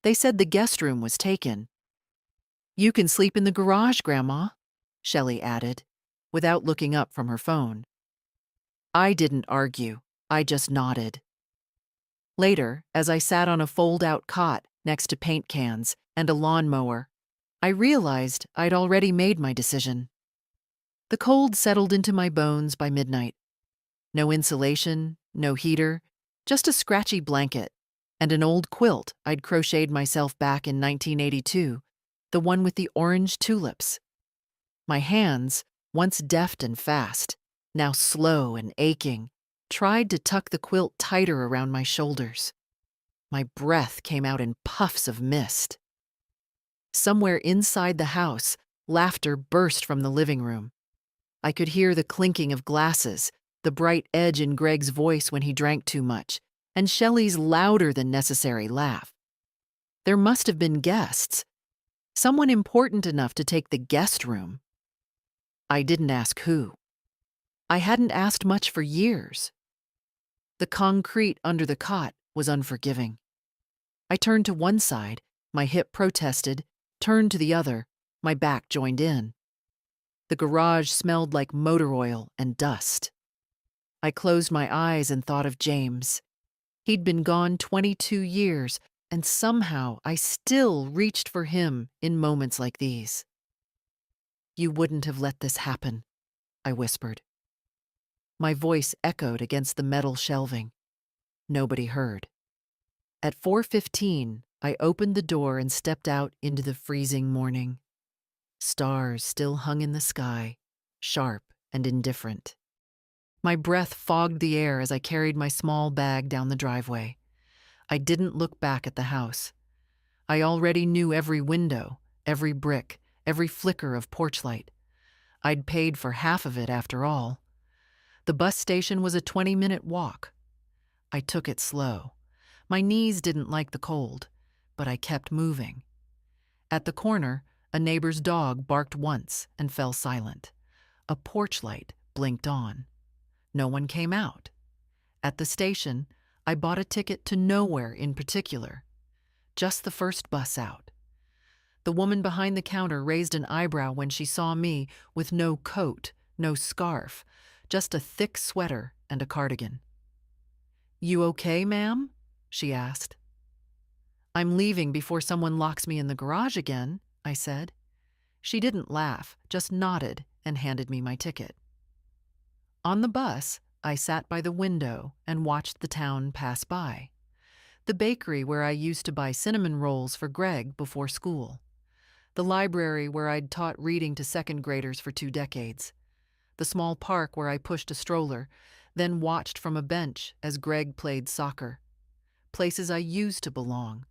They said the guest room was taken. You can sleep in the garage, Grandma, Shelley added, without looking up from her phone. I didn't argue. I just nodded. Later, as I sat on a fold-out cot next to paint cans and a lawnmower, I realized I'd already made my decision. The cold settled into my bones by midnight. No insulation, no heater, just a scratchy blanket and an old quilt I'd crocheted myself back in 1982, the one with the orange tulips. My hands, once deft and fast, now slow and aching, tried to tuck the quilt tighter around my shoulders. My breath came out in puffs of mist. Somewhere inside the house, laughter burst from the living room. I could hear the clinking of glasses, the bright edge in Greg's voice when he drank too much, and Shelley's louder than necessary laugh. There must have been guests. Someone important enough to take the guest room. I didn't ask who. I hadn't asked much for years. The concrete under the cot was unforgiving. I turned to one side, my hip protested, turned to the other, my back joined in. The garage smelled like motor oil and dust. I closed my eyes and thought of James. He'd been gone 22 years, and somehow I still reached for him in moments like these. You wouldn't have let this happen, I whispered. My voice echoed against the metal shelving. Nobody heard. At 4:15, I opened the door and stepped out into the freezing morning. Stars still hung in the sky, sharp and indifferent. My breath fogged the air as I carried my small bag down the driveway. I didn't look back at the house. I already knew every window, every brick, every flicker of porch light. I'd paid for half of it after all. The bus station was a 20-minute walk. I took it slow. My knees didn't like the cold, but I kept moving. At the corner, a neighbor's dog barked once and fell silent. A porch light blinked on. No one came out. At the station, I bought a ticket to nowhere in particular. Just the first bus out. The woman behind the counter raised an eyebrow when she saw me with no coat, no scarf, just a thick sweater and a cardigan. "You okay, ma'am?" she asked. "I'm leaving before someone locks me in the garage again," I said. She didn't laugh, just nodded and handed me my ticket. On the bus, I sat by the window and watched the town pass by. The bakery where I used to buy cinnamon rolls for Greg before school. The library where I'd taught reading to second graders for 2 decades. The small park where I pushed a stroller, then watched from a bench as Greg played soccer. Places I used to belong.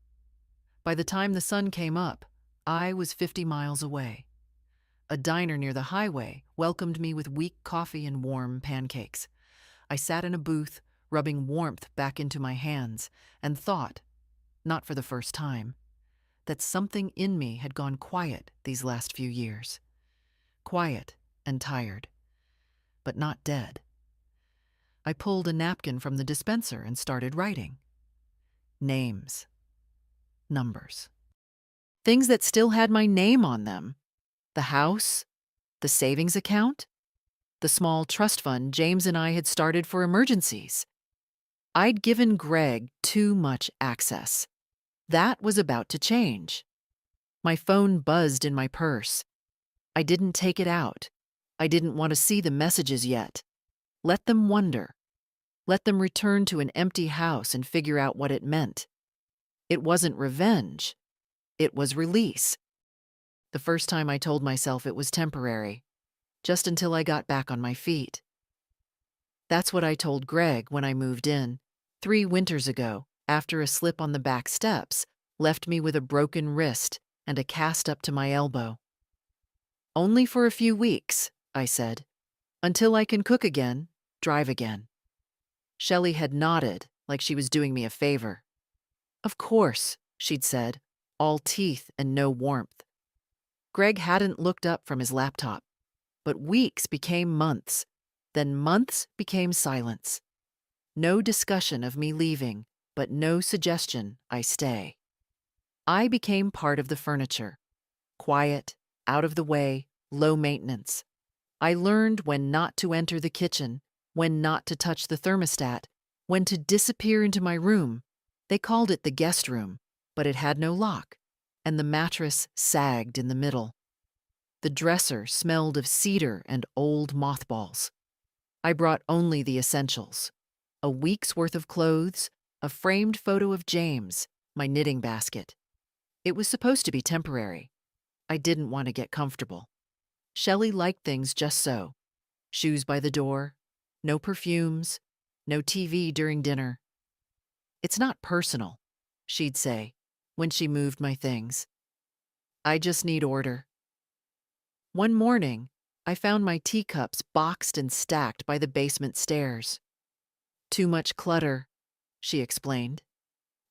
By the time the sun came up, I was 50 miles away. A diner near the highway welcomed me with weak coffee and warm pancakes. I sat in a booth, rubbing warmth back into my hands, and thought, not for the first time, that something in me had gone quiet these last few years. Quiet and tired, but not dead. I pulled a napkin from the dispenser and started writing. Names. Numbers. Things that still had my name on them. The house, the savings account, the small trust fund James and I had started for emergencies. I'd given Greg too much access. That was about to change. My phone buzzed in my purse. I didn't take it out. I didn't want to see the messages yet. Let them wonder. Let them return to an empty house and figure out what it meant. It wasn't revenge. It was release. The first time I told myself it was temporary, just until I got back on my feet. That's what I told Greg when I moved in, 3 winters ago, after a slip on the back steps left me with a broken wrist and a cast up to my elbow. "Only for a few weeks," I said, "until I can cook again, drive again." Shelley had nodded like she was doing me a favor. "Of course," she'd said, all teeth and no warmth. Greg hadn't looked up from his laptop, but weeks became months, then months became silence. No discussion of me leaving, but no suggestion I stay. I became part of the furniture. Quiet, out of the way, low maintenance. I learned when not to enter the kitchen, when not to touch the thermostat, when to disappear into my room. They called it the guest room, but it had no lock, and the mattress sagged in the middle. The dresser smelled of cedar and old mothballs. I brought only the essentials: a week's worth of clothes, a framed photo of James, my knitting basket. It was supposed to be temporary. I didn't want to get comfortable. Shelley liked things just so: shoes by the door, no perfumes, no TV during dinner. "It's not personal," she'd say when she moved my things. "I just need order." One morning, I found my teacups boxed and stacked by the basement stairs. "Too much clutter," she explained.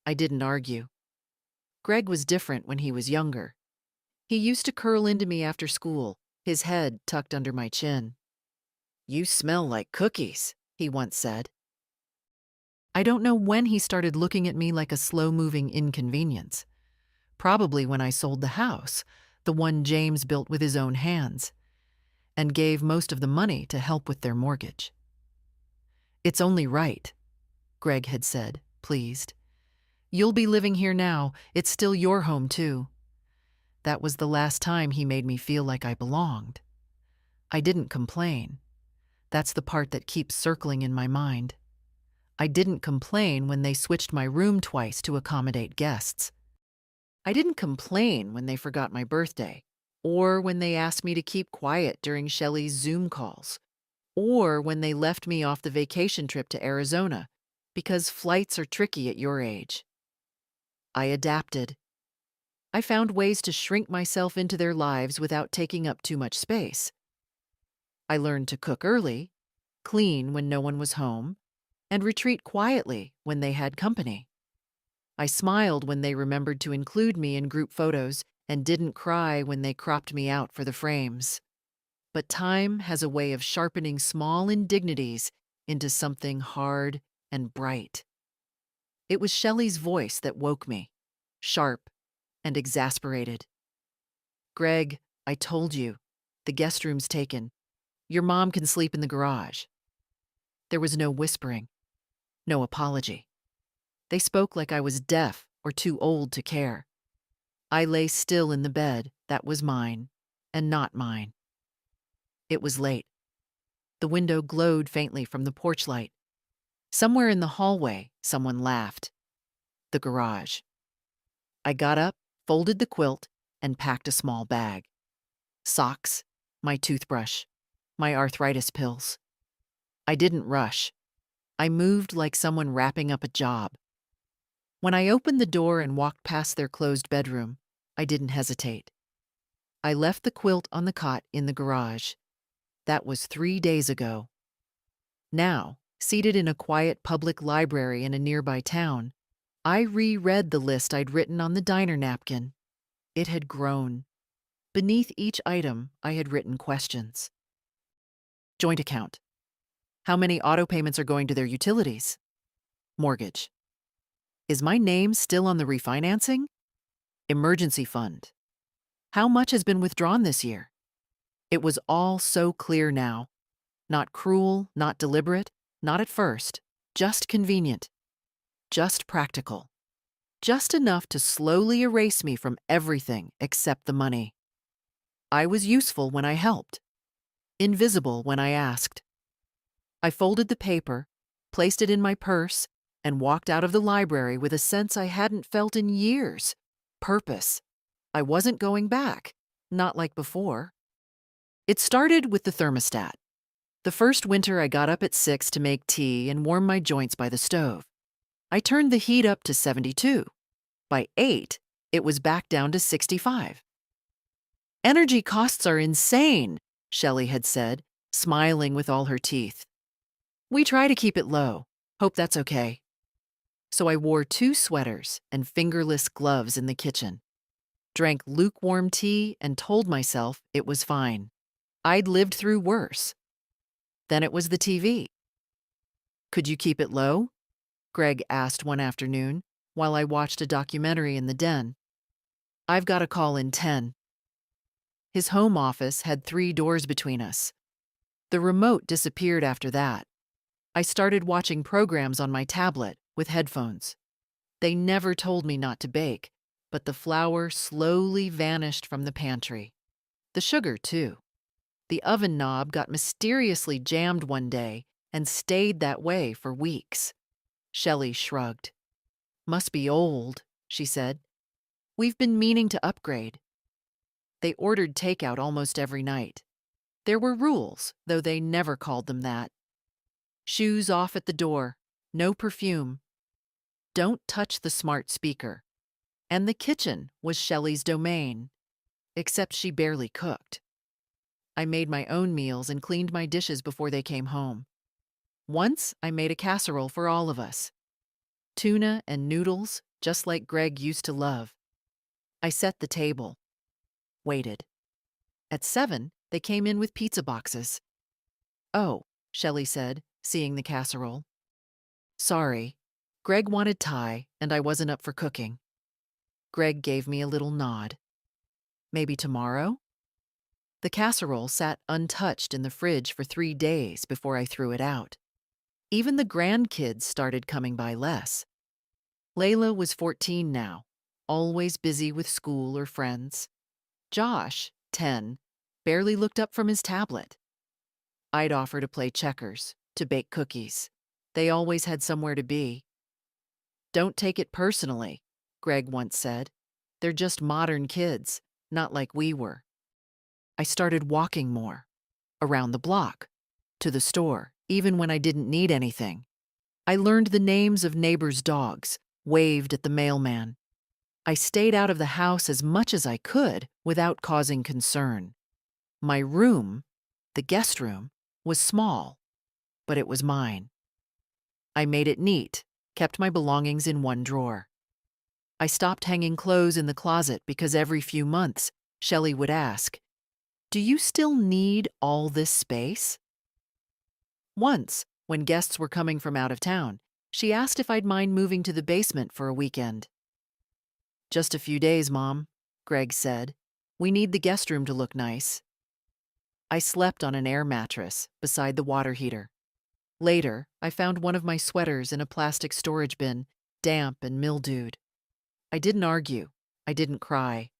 I didn't argue. Greg was different when he was younger. He used to curl into me after school, his head tucked under my chin. "You smell like cookies," he once said. I don't know when he started looking at me like a slow-moving inconvenience. Probably when I sold the house, the one James built with his own hands, and gave most of the money to help with their mortgage. "It's only right," Greg had said, pleased. "You'll be living here now. It's still your home, too." That was the last time he made me feel like I belonged. I didn't complain. That's the part that keeps circling in my mind. I didn't complain when they switched my room twice to accommodate guests. I didn't complain when they forgot my birthday, or when they asked me to keep quiet during Shelley's Zoom calls, or when they left me off the vacation trip to Arizona, because flights are tricky at your age. I adapted. I found ways to shrink myself into their lives without taking up too much space. I learned to cook early, clean when no one was home, and retreat quietly when they had company. I smiled when they remembered to include me in group photos and didn't cry when they cropped me out for the frames. But time has a way of sharpening small indignities into something hard and bright. It was Shelley's voice that woke me, sharp and exasperated. "Greg, I told you. The guest room's taken. Your mom can sleep in the garage." There was no whispering, no apology. They spoke like I was deaf or too old to care. I lay still in the bed that was mine and not mine. It was late. The window glowed faintly from the porch light. Somewhere in the hallway, someone laughed. The garage. I got up, folded the quilt, and packed a small bag. Socks, my toothbrush, my arthritis pills. I didn't rush. I moved like someone wrapping up a job. When I opened the door and walked past their closed bedroom, I didn't hesitate. I left the quilt on the cot in the garage. That was 3 days ago. Now, seated in a quiet public library in a nearby town, I reread the list I'd written on the diner napkin. It had grown. Beneath each item, I had written questions. Joint account. How many auto payments are going to their utilities? Mortgage. Is my name still on the refinancing? Emergency fund. How much has been withdrawn this year? It was all so clear now. Not cruel, not deliberate, not at first. Just convenient. Just practical. Just enough to slowly erase me from everything except the money. I was useful when I helped. Invisible when I asked. I folded the paper, placed it in my purse, and walked out of the library with a sense I hadn't felt in years. Purpose. I wasn't going back, not like before. It started with the thermostat. The first winter I got up at 6 to make tea and warm my joints by the stove. I turned the heat up to 72. By 8, it was back down to 65. "Energy costs are insane," Shelley had said, smiling with all her teeth. "We try to keep it low. Hope that's okay." So I wore 2 sweaters and fingerless gloves in the kitchen, drank lukewarm tea, and told myself it was fine. I'd lived through worse. Then it was the TV. "Could you keep it low?" Greg asked one afternoon while I watched a documentary in the den. I've got a call in 10. His home office had 3 doors between us. The remote disappeared after that. I started watching programs on my tablet with headphones. They never told me not to bake, but the flour slowly vanished from the pantry. The sugar, too. The oven knob got mysteriously jammed one day and stayed that way for weeks. Shelley shrugged. Must be old, she said. We've been meaning to upgrade. They ordered takeout almost every night. There were rules, though they never called them that. Shoes off at the door, no perfume. Don't touch the smart speaker. And the kitchen was Shelley's domain, except she barely cooked. I made my own meals and cleaned my dishes before they came home. Once I made a casserole for all of us. Tuna and noodles, just like Greg used to love. I set the table. Waited. At 7, they came in with pizza boxes. Oh, Shelley said, seeing the casserole. Sorry. Greg wanted Thai, and I wasn't up for cooking. Greg gave me a little nod. Maybe tomorrow? The casserole sat untouched in the fridge for 3 days before I threw it out. Even the grandkids started coming by less. Layla was 14 now, always busy with school or friends. Josh, 10, barely looked up from his tablet. I'd offer to play checkers, to bake cookies. They always had somewhere to be. Don't take it personally, Greg once said. They're just modern kids, not like we were. I started walking more, around the block, to the store, even when I didn't need anything. I learned the names of neighbors' dogs, waved at the mailman. I stayed out of the house as much as I could without causing concern. My room, the guest room, was small, but it was mine. I made it neat, kept my belongings in one drawer. I stopped hanging clothes in the closet because every few months, Shelley would ask, "Do you still need all this space?" Once, when guests were coming from out of town, she asked if I'd mind moving to the basement for a weekend. Just a few days, Mom, Greg said. We need the guest room to look nice. I slept on an air mattress beside the water heater. Later, I found one of my sweaters in a plastic storage bin, damp and mildewed. I didn't argue. I didn't cry.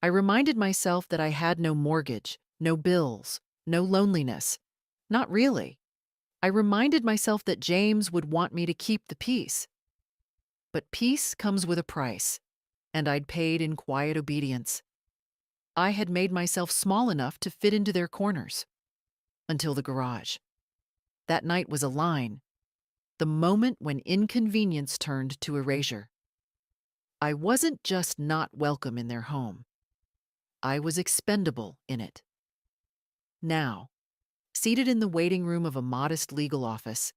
I reminded myself that I had no mortgage, no bills, no loneliness. Not really. I reminded myself that James would want me to keep the peace. But peace comes with a price, and I'd paid in quiet obedience. I had made myself small enough to fit into their corners. Until the garage. That night was a line. The moment when inconvenience turned to erasure. I wasn't just not welcome in their home. I was expendable in it. Now, seated in the waiting room of a modest legal office,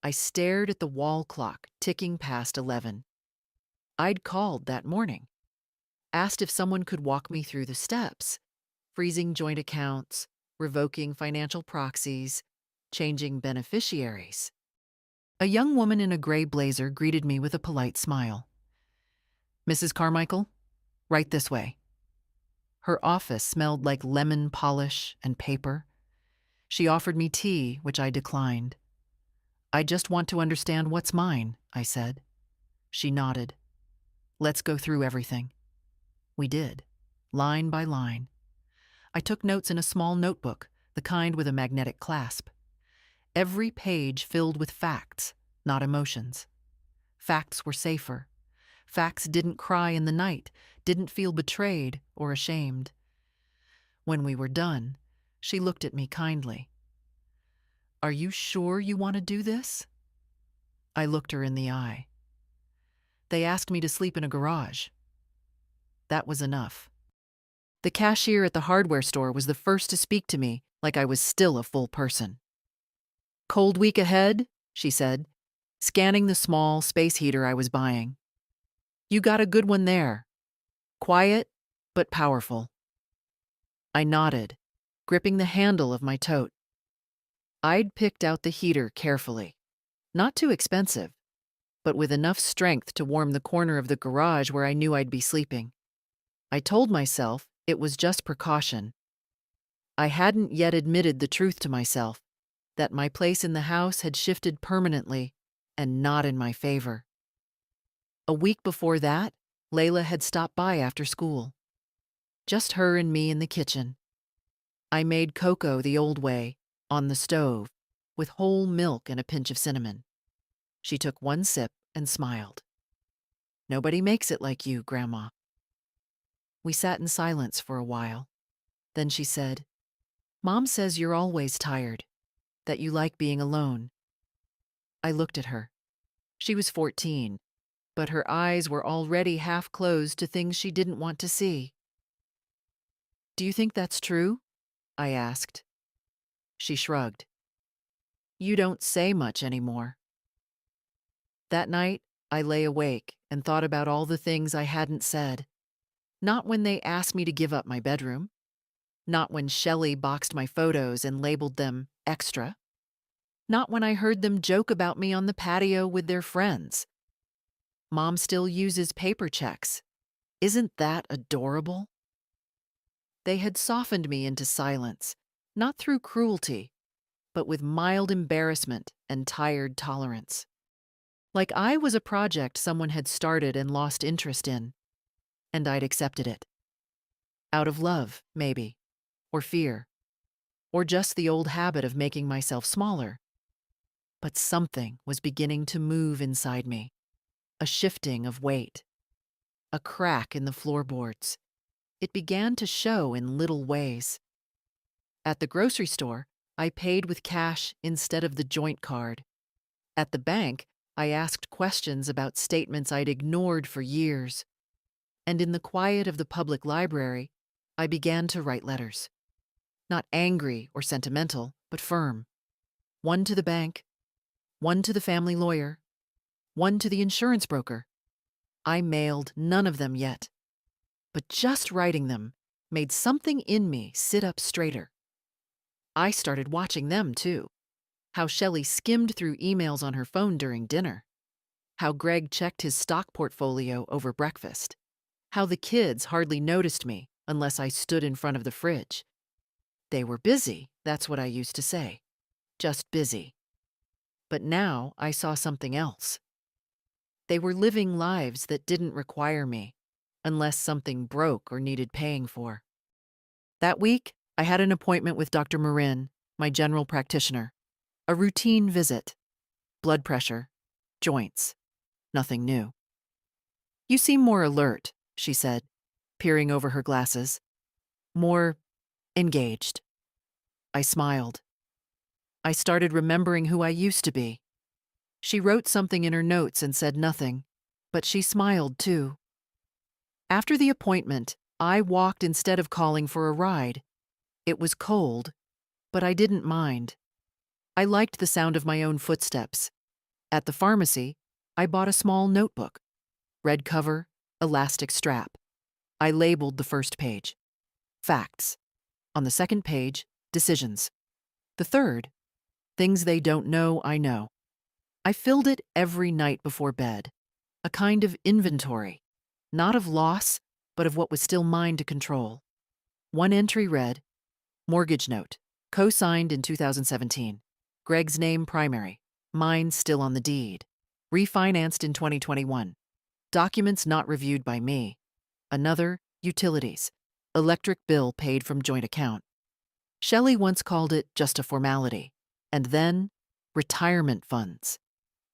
I stared at the wall clock ticking past 11. I'd called that morning, asked if someone could walk me through the steps, freezing joint accounts, revoking financial proxies, changing beneficiaries. A young woman in a gray blazer greeted me with a polite smile. "Mrs. Carmichael, right this way." Her office smelled like lemon polish and paper. She offered me tea, which I declined. "I just want to understand what's mine," I said. She nodded. "Let's go through everything." We did, line by line. I took notes in a small notebook, the kind with a magnetic clasp. Every page filled with facts, not emotions. Facts were safer. Facts didn't cry in the night, didn't feel betrayed or ashamed. When we were done, she looked at me kindly. "Are you sure you want to do this?" I looked her in the eye. They asked me to sleep in a garage. That was enough. The cashier at the hardware store was the first to speak to me like I was still a full person. "Cold week ahead," she said, scanning the small space heater I was buying. "You got a good one there. Quiet, but powerful." I nodded, gripping the handle of my tote. I'd picked out the heater carefully. Not too expensive, but with enough strength to warm the corner of the garage where I knew I'd be sleeping. I told myself it was just precaution. I hadn't yet admitted the truth to myself, that my place in the house had shifted permanently and not in my favor. A week before that, Layla had stopped by after school. Just her and me in the kitchen. I made cocoa the old way, on the stove, with whole milk and a pinch of cinnamon. She took one sip and smiled. "Nobody makes it like you, Grandma." We sat in silence for a while. Then she said, "Mom says you're always tired, that you like being alone." I looked at her. She was 14, but her eyes were already half closed to things she didn't want to see. "Do you think that's true?" I asked. She shrugged. "You don't say much anymore." That night, I lay awake and thought about all the things I hadn't said. Not when they asked me to give up my bedroom. Not when Shelley boxed my photos and labeled them extra. Not when I heard them joke about me on the patio with their friends. Mom still uses paper checks. Isn't that adorable? They had softened me into silence, not through cruelty, but with mild embarrassment and tired tolerance. Like I was a project someone had started and lost interest in, and I'd accepted it. Out of love, maybe, or fear, or just the old habit of making myself smaller. But something was beginning to move inside me, a shifting of weight, a crack in the floorboards. It began to show in little ways. At the grocery store, I paid with cash instead of the joint card. At the bank, I asked questions about statements I'd ignored for years. And in the quiet of the public library, I began to write letters. Not angry or sentimental, but firm. One to the bank, one to the family lawyer, one to the insurance broker. I mailed none of them yet. But just writing them made something in me sit up straighter. I started watching them, too. How Shelley skimmed through emails on her phone during dinner. How Greg checked his stock portfolio over breakfast. How the kids hardly noticed me unless I stood in front of the fridge. They were busy, that's what I used to say. Just busy. But now I saw something else. They were living lives that didn't require me, unless something broke or needed paying for. That week, I had an appointment with Dr. Marin, my general practitioner. A routine visit. Blood pressure. Joints. Nothing new. "You seem more alert," she said, peering over her glasses. "More engaged." I smiled. I started remembering who I used to be. She wrote something in her notes and said nothing, but she smiled too. After the appointment, I walked instead of calling for a ride. It was cold, but I didn't mind. I liked the sound of my own footsteps. At the pharmacy, I bought a small notebook. Red cover, elastic strap. I labeled the first page. Facts. On the second page, decisions. The third, things they don't know I know. I filled it every night before bed. A kind of inventory. Not of loss, but of what was still mine to control. One entry read, mortgage note, co-signed in 2017. Greg's name primary, mine still on the deed. Refinanced in 2021. Documents not reviewed by me. Another, utilities. Electric bill paid from joint account. Shelley once called it just a formality. And then, retirement funds.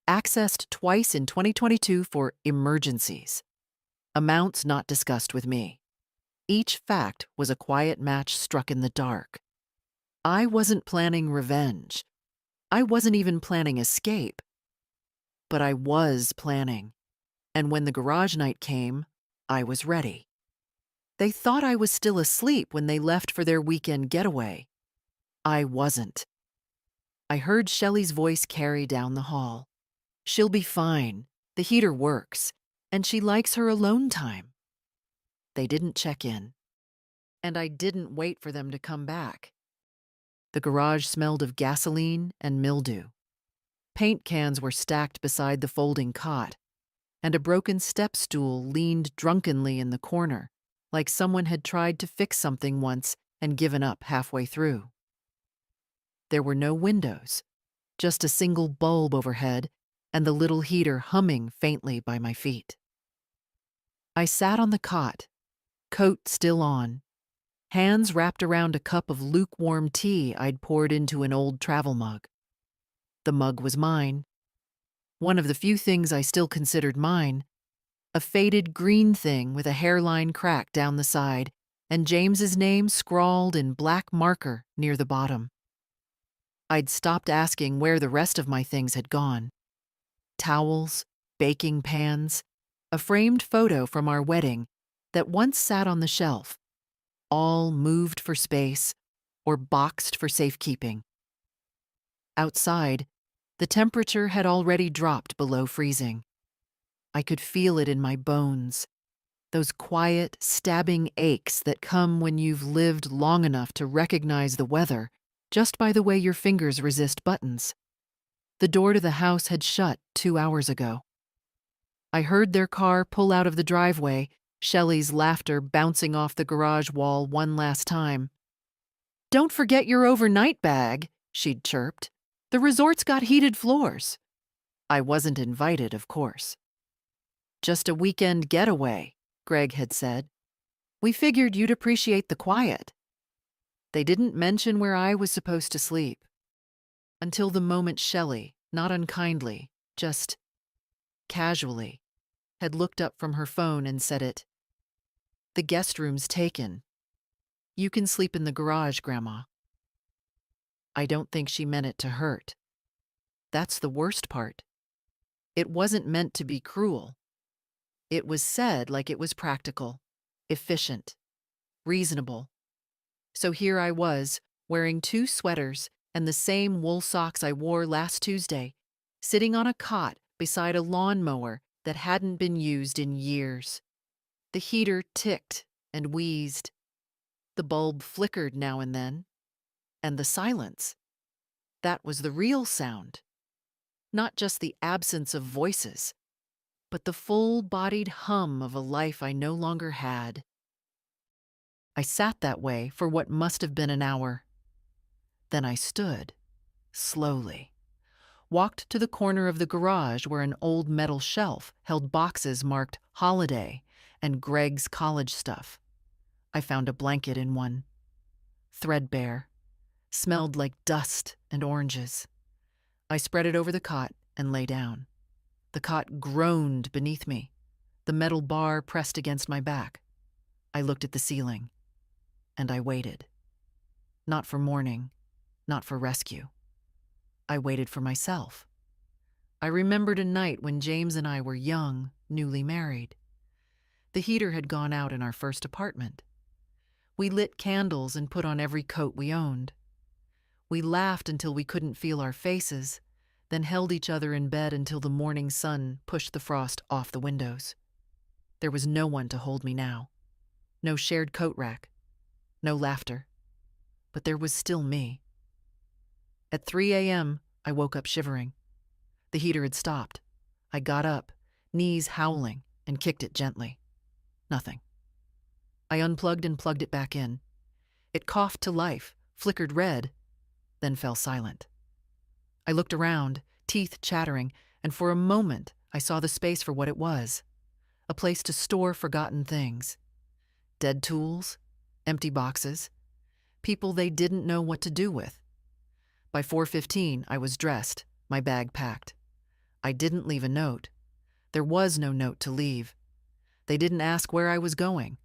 Accessed twice in 2022 for emergencies. Amounts not discussed with me. Each fact was a quiet match struck in the dark. I wasn't planning revenge. I wasn't even planning escape. But I was planning. And when the garage night came, I was ready. They thought I was still asleep when they left for their weekend getaway. I wasn't. I heard Shelley's voice carry down the hall. "She'll be fine. The heater works. And she likes her alone time." They didn't check in. And I didn't wait for them to come back. The garage smelled of gasoline and mildew. Paint cans were stacked beside the folding cot, and a broken step stool leaned drunkenly in the corner, like someone had tried to fix something once and given up halfway through. There were no windows, just a single bulb overhead and the little heater humming faintly by my feet. I sat on the cot, coat still on, hands wrapped around a cup of lukewarm tea I'd poured into an old travel mug. The mug was mine, one of the few things I still considered mine, a faded green thing with a hairline crack down the side and James's name scrawled in black marker near the bottom. I'd stopped asking where the rest of my things had gone. Towels, baking pans, a framed photo from our wedding that once sat on the shelf, all moved for space or boxed for safekeeping. Outside, the temperature had already dropped below freezing. I could feel it in my bones, those quiet, stabbing aches that come when you've lived long enough to recognize the weather just by the way your fingers resist buttons. The door to the house had shut 2 hours ago. I heard their car pull out of the driveway, Shelley's laughter bouncing off the garage wall one last time. "Don't forget your overnight bag," she'd chirped. "The resort's got heated floors." I wasn't invited, of course. "Just a weekend getaway," Greg had said. "We figured you'd appreciate the quiet." They didn't mention where I was supposed to sleep. Until the moment Shelley, not unkindly, just casually, had looked up from her phone and said it. "The guest room's taken. You can sleep in the garage, Grandma." I don't think she meant it to hurt. That's the worst part. It wasn't meant to be cruel. It was said like it was practical, efficient, reasonable. So here I was, wearing 2 sweaters and the same wool socks I wore last Tuesday, sitting on a cot beside a lawnmower that hadn't been used in years. The heater ticked and wheezed. The bulb flickered now and then. And the silence. That was the real sound. Not just the absence of voices, but the full-bodied hum of a life I no longer had. I sat that way for what must have been an hour. Then I stood, slowly, walked to the corner of the garage where an old metal shelf held boxes marked Holiday and Greg's college stuff. I found a blanket in one, threadbare, smelled like dust and oranges. I spread it over the cot and lay down. The cot groaned beneath me, the metal bar pressed against my back. I looked at the ceiling, and I waited. Not for morning, not for rescue. I waited for myself. I remembered a night when James and I were young, newly married. The heater had gone out in our first apartment. We lit candles and put on every coat we owned. We laughed until we couldn't feel our faces, then held each other in bed until the morning sun pushed the frost off the windows. There was no one to hold me now. No shared coat rack. No laughter. But there was still me. At 3 a.m., I woke up shivering. The heater had stopped. I got up, knees howling, and kicked it gently. Nothing. I unplugged and plugged it back in. It coughed to life, flickered red, then fell silent. I looked around, teeth chattering, and for a moment I saw the space for what it was. A place to store forgotten things. Dead tools, empty boxes, people they didn't know what to do with. By 4:15, I was dressed, my bag packed. I didn't leave a note. There was no note to leave. They didn't ask where I was going,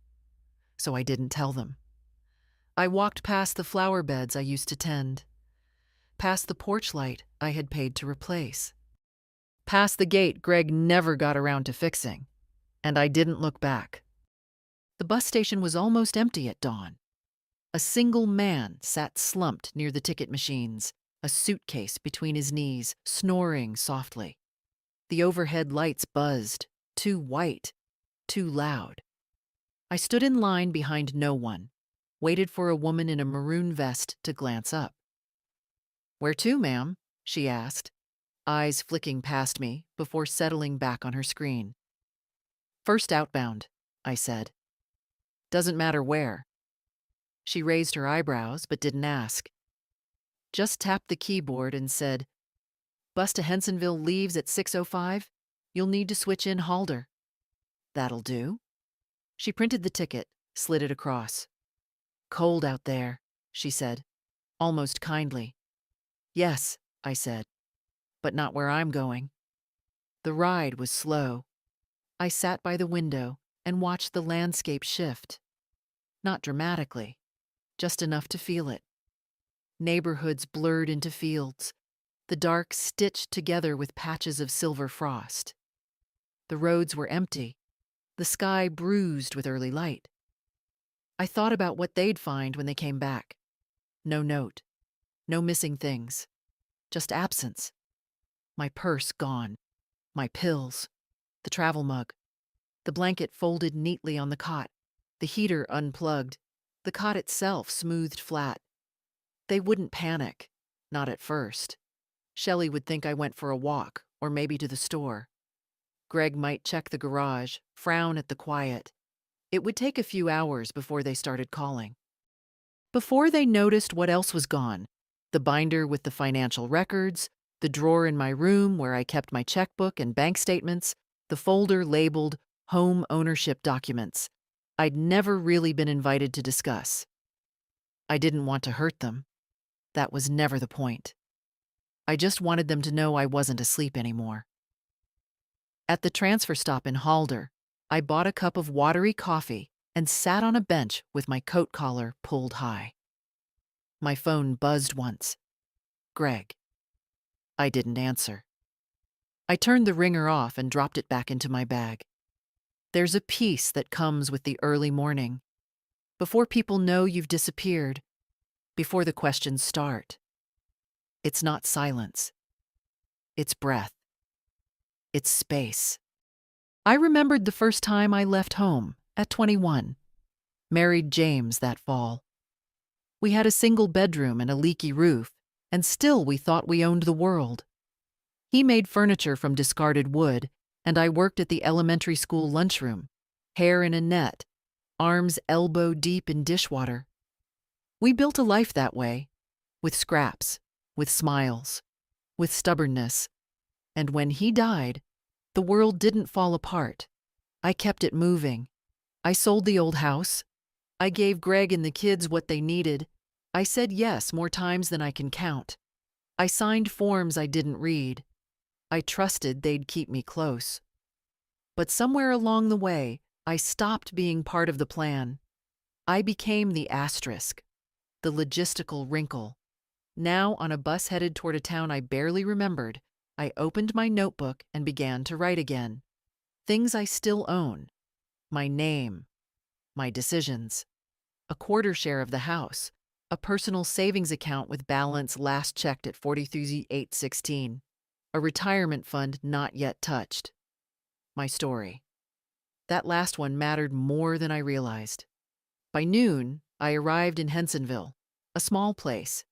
so I didn't tell them. I walked past the flower beds I used to tend, past the porch light I had paid to replace, past the gate Greg never got around to fixing, and I didn't look back. The bus station was almost empty at dawn. A single man sat slumped near the ticket machines, a suitcase between his knees, snoring softly. The overhead lights buzzed, too white, too loud. I stood in line behind no one, waited for a woman in a maroon vest to glance up. "Where to, ma'am?" she asked, eyes flicking past me before settling back on her screen. "First outbound," I said. Doesn't matter where. She raised her eyebrows but didn't ask. Just tapped the keyboard and said, "Bus to Hensonville leaves at 6:05. You'll need to switch in Halder." "That'll do." She printed the ticket, slid it across. "Cold out there," she said, almost kindly. "Yes," I said, "but not where I'm going." The ride was slow. I sat by the window and watched the landscape shift. Not dramatically, just enough to feel it. Neighborhoods blurred into fields, the dark stitched together with patches of silver frost. The roads were empty, the sky bruised with early light. I thought about what they'd find when they came back. No note, no missing things, just absence. My purse gone, my pills, the travel mug, the blanket folded neatly on the cot, the heater unplugged, the cot itself smoothed flat. They wouldn't panic, not at first. Shelley would think I went for a walk, or maybe to the store. Greg might check the garage, frown at the quiet. It would take a few hours before they started calling. Before they noticed what else was gone, the binder with the financial records, the drawer in my room where I kept my checkbook and bank statements, the folder labeled home ownership documents. I'd never really been invited to discuss. I didn't want to hurt them. That was never the point. I just wanted them to know I wasn't asleep anymore. At the transfer stop in Halder, I bought a cup of watery coffee and sat on a bench with my coat collar pulled high. My phone buzzed once. Greg. I didn't answer. I turned the ringer off and dropped it back into my bag. There's a peace that comes with the early morning. Before people know you've disappeared, before the questions start. It's not silence. It's breath. It's space. I remembered the first time I left home, at 21. Married James that fall. We had a single bedroom and a leaky roof, and still we thought we owned the world. He made furniture from discarded wood, and I worked at the elementary school lunchroom, hair in a net, arms elbow deep in dishwater. We built a life that way, with scraps, with smiles, with stubbornness. And when he died, the world didn't fall apart. I kept it moving. I sold the old house. I gave Greg and the kids what they needed. I said yes more times than I can count. I signed forms I didn't read. I trusted they'd keep me close. But somewhere along the way, I stopped being part of the plan. I became the asterisk, the logistical wrinkle. Now, on a bus headed toward a town I barely remembered, I opened my notebook and began to write again. Things I still own. My name. My decisions. A quarter share of the house. A personal savings account with balance last checked at $43,816. A retirement fund not yet touched. My story. That last one mattered more than I realized. By noon, I arrived in Hensonville, a small place.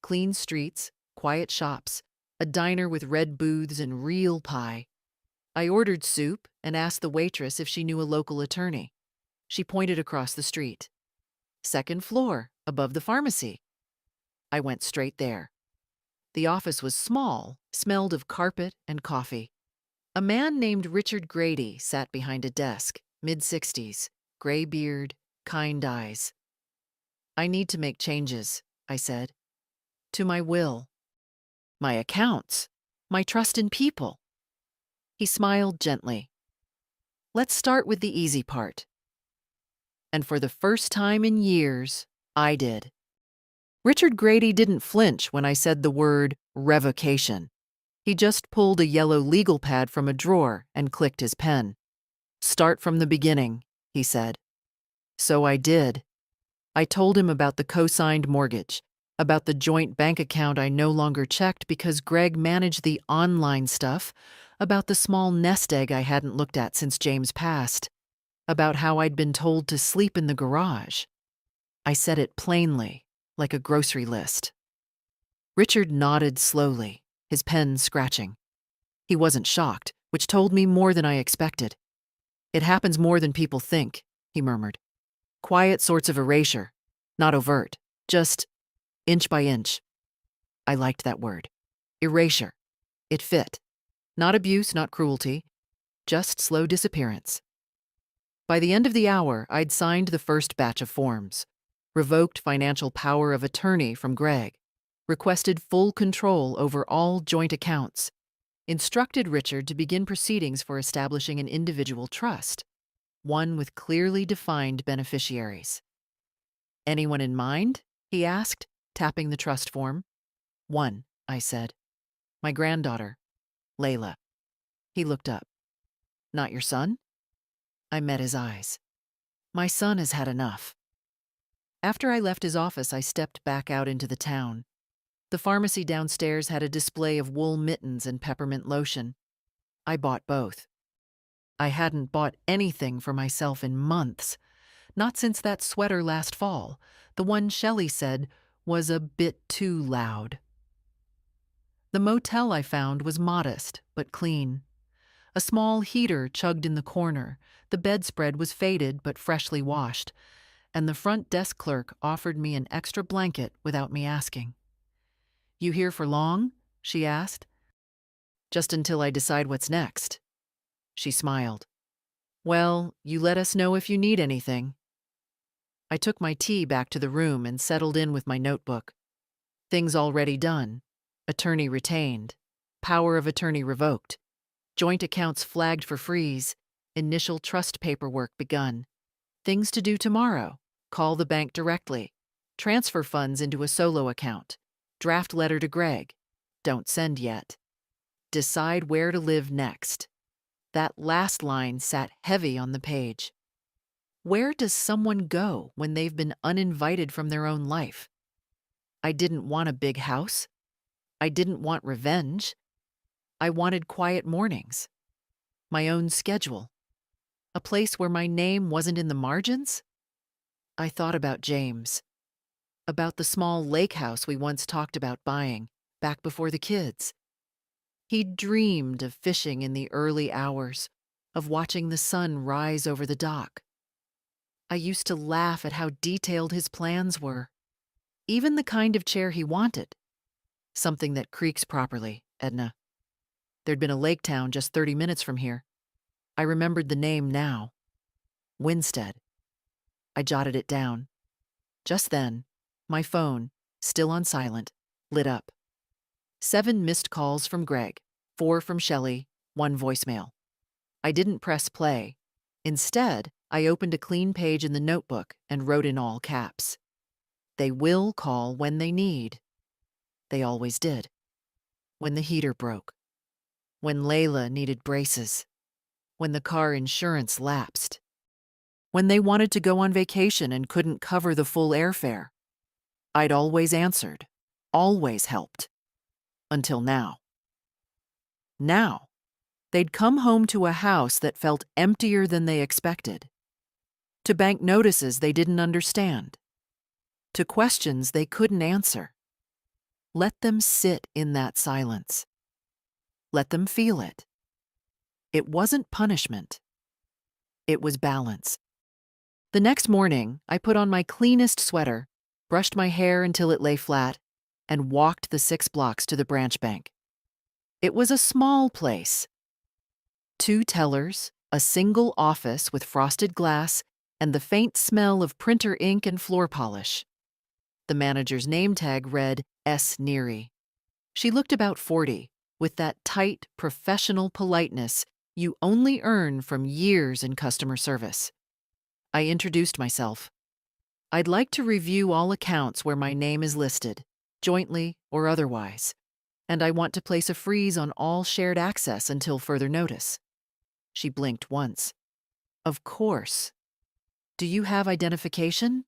Clean streets, quiet shops, a diner with red booths and real pie. I ordered soup and asked the waitress if she knew a local attorney. She pointed across the street. Second floor, above the pharmacy. I went straight there. The office was small, smelled of carpet and coffee. A man named Richard Grady sat behind a desk, mid-60s, gray beard, kind eyes. "I need to make changes," I said. "To my will. My accounts. My trust in people." He smiled gently. "Let's start with the easy part." And for the first time in years, I did. Richard Grady didn't flinch when I said the word revocation. He just pulled a yellow legal pad from a drawer and clicked his pen. "Start from the beginning," he said. So I did. I told him about the co-signed mortgage, about the joint bank account I no longer checked because Greg managed the online stuff, about the small nest egg I hadn't looked at since James passed, about how I'd been told to sleep in the garage. I said it plainly, like a grocery list. Richard nodded slowly, his pen scratching. He wasn't shocked, which told me more than I expected. "It happens more than people think," he murmured. Quiet sorts of erasure, not overt, just inch by inch. I liked that word. Erasure. It fit. Not abuse, not cruelty, just slow disappearance. By the end of the hour, I'd signed the first batch of forms, revoked financial power of attorney from Greg, requested full control over all joint accounts, instructed Richard to begin proceedings for establishing an individual trust, one with clearly defined beneficiaries. "Anyone in mind?" he asked, tapping the trust form. "One," I said. "My granddaughter, Layla." He looked up. "Not your son?" I met his eyes. "My son has had enough." After I left his office, I stepped back out into the town. The pharmacy downstairs had a display of wool mittens and peppermint lotion. I bought both. I hadn't bought anything for myself in months, not since that sweater last fall, the one Shelley said was a bit too loud. The motel I found was modest, but clean. A small heater chugged in the corner, the bedspread was faded but freshly washed, and the front desk clerk offered me an extra blanket without me asking. "You here for long?" she asked. "Just until I decide what's next." She smiled. "Well, you let us know if you need anything." I took my tea back to the room and settled in with my notebook. Things already done. Attorney retained. Power of attorney revoked. Joint accounts flagged for freeze. Initial trust paperwork begun. Things to do tomorrow. Call the bank directly. Transfer funds into a solo account. Draft letter to Greg. Don't send yet. Decide where to live next. That last line sat heavy on the page. Where does someone go when they've been uninvited from their own life? I didn't want a big house. I didn't want revenge. I wanted quiet mornings. My own schedule. A place where my name wasn't in the margins? I thought about James. About the small lake house we once talked about buying, back before the kids. He dreamed of fishing in the early hours, of watching the sun rise over the dock. I used to laugh at how detailed his plans were. Even the kind of chair he wanted. Something that creaks properly, Edna. There'd been a lake town just 30 minutes from here. I remembered the name now. Winstead. I jotted it down. Just then, my phone, still on silent, lit up. 7 missed calls from Greg, 4 from Shelley, 1 voicemail. I didn't press play. Instead, I opened a clean page in the notebook and wrote in all caps. They will call when they need. They always did. When the heater broke. When Layla needed braces. When the car insurance lapsed. When they wanted to go on vacation and couldn't cover the full airfare. I'd always answered. Always helped. Until now. Now, they'd come home to a house that felt emptier than they expected. To bank notices they didn't understand. To questions they couldn't answer. Let them sit in that silence. Let them feel it. It wasn't punishment. It was balance. The next morning, I put on my cleanest sweater, brushed my hair until it lay flat, and walked the 6 blocks to the branch bank. It was a small place. 2 tellers, a single office with frosted glass, and the faint smell of printer ink and floor polish. The manager's name tag read S. Neary. She looked about 40, with that tight, professional politeness you only earn from years in customer service. I introduced myself. I'd like to review all accounts where my name is listed, jointly or otherwise, and I want to place a freeze on all shared access until further notice. She blinked once. Of course. Do you have identification?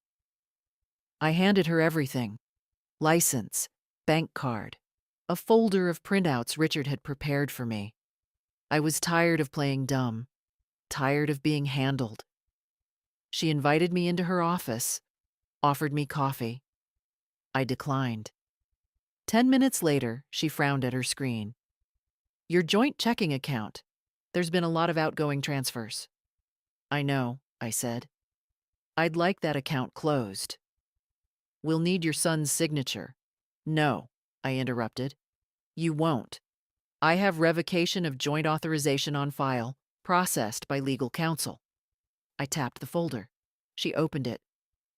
I handed her everything. License, bank card, a folder of printouts Richard had prepared for me. I was tired of playing dumb, tired of being handled. She invited me into her office, offered me coffee. I declined. 10 minutes later, she frowned at her screen. Your joint checking account. There's been a lot of outgoing transfers. I know, I said. I'd like that account closed. We'll need your son's signature. No, I interrupted. You won't. I have revocation of joint authorization on file, processed by legal counsel. I tapped the folder. She opened it.